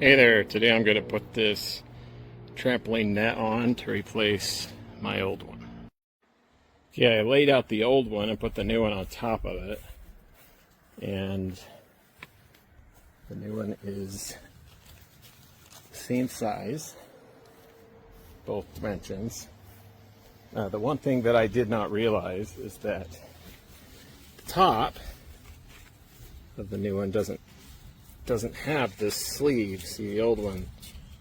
Hey there, today I'm going to put this trampoline net on to replace my old one. Okay, I laid out the old one and put the new one on top of it. And the new one is the same size, both dimensions. The one thing that I did not realize is that the top of the new one doesn't have this sleeve. See, the old one,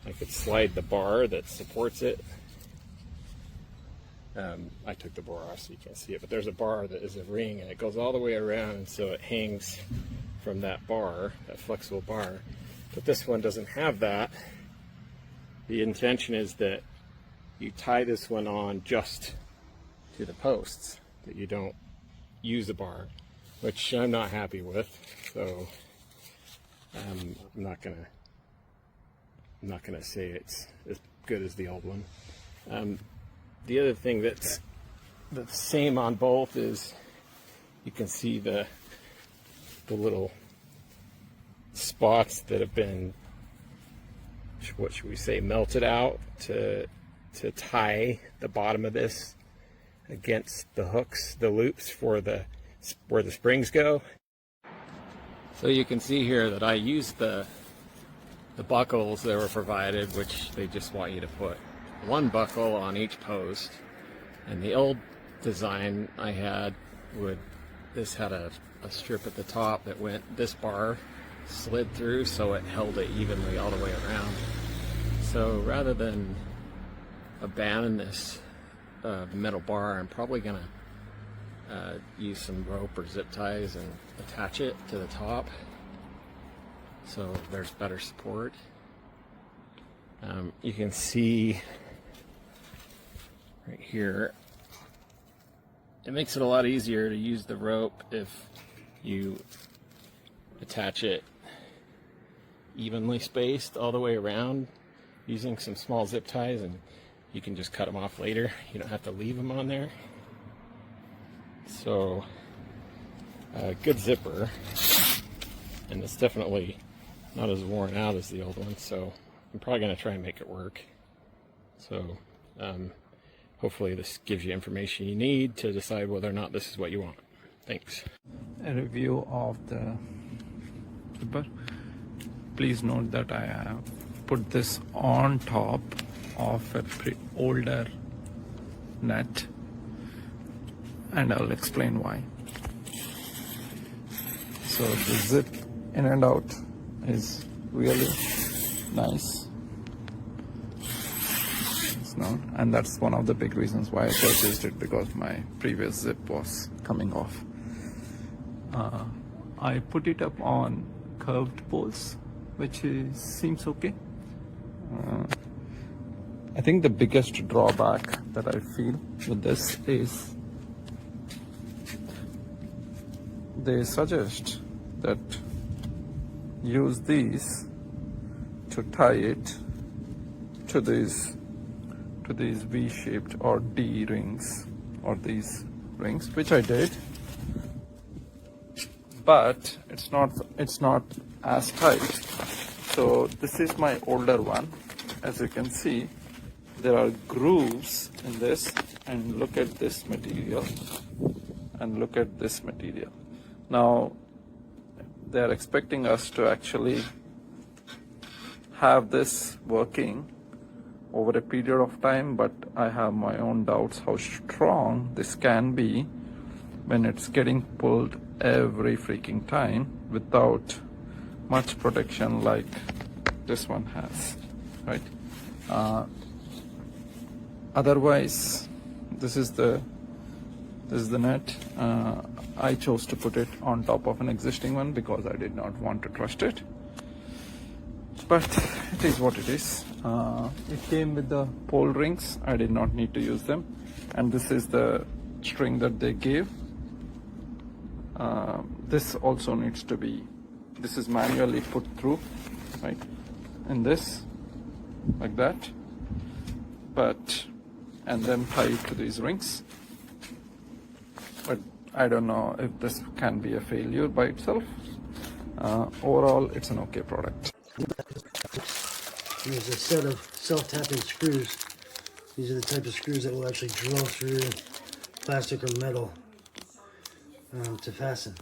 I could slide the bar that supports it. I took the bar off so you can't see it, but there's a bar that is a ring and it goes all the way around, and so it hangs from that bar, that flexible bar. But this one doesn't have that. The intention is that you tie this one on just to the posts, that you don't use the bar, which I'm not happy with. So I'm not gonna say it's as good as the old one. The other thing that's the same on both is you can see the little spots that have been, what should we say, melted out to tie the bottom of this against the hooks, the loops for where the springs go. So you can see here that I used the buckles that were provided, which they just want you to put one buckle on each post. And the old design I had this had a strip at the top that this bar slid through, so it held it evenly all the way around. So rather than abandon this metal bar, I'm probably gonna use some rope or zip ties and attach it to the top so there's better support. You can see right here, it makes it a lot easier to use the rope if you attach it evenly spaced all the way around using some small zip ties, and you can just cut them off later. You don't have to leave them on there. So good zipper, and it's definitely not as worn out as the old one, so I'm probably going to try and make it work. So hopefully this gives you information you need to decide whether or not this is what you want. Thanks. A review of the zipper. Please note that I have put this on top of a older net, and I'll explain why. So the zip in and out is really nice. And that's one of the big reasons why I purchased it, because my previous zip was coming off. I put it up on curved poles, which seems okay. I think the biggest drawback that I feel with this is they suggest that use these to tie it to these V-shaped or D rings, or these rings, which I did, but it's not as tight. So this is my older one. As you can see, there are grooves in this, and look at this material, and look at this material. Now they are expecting us to actually have this working over a period of time, but I have my own doubts how strong this can be when it's getting pulled every freaking time without much protection like this one has, right? Otherwise, this is the net. I chose to put it on top of an existing one because I did not want to trust it, but it is what it is. It came with the pole rings. I did not need to use them, and this is the string that they gave. This also needs to be, this is manually put through, right, in this, like that, and then tied to these rings. But I don't know if this can be a failure by itself. Overall, it's an okay product. And there's a set of self-tapping screws. These are the type of screws that will actually drill through plastic or metal to fasten.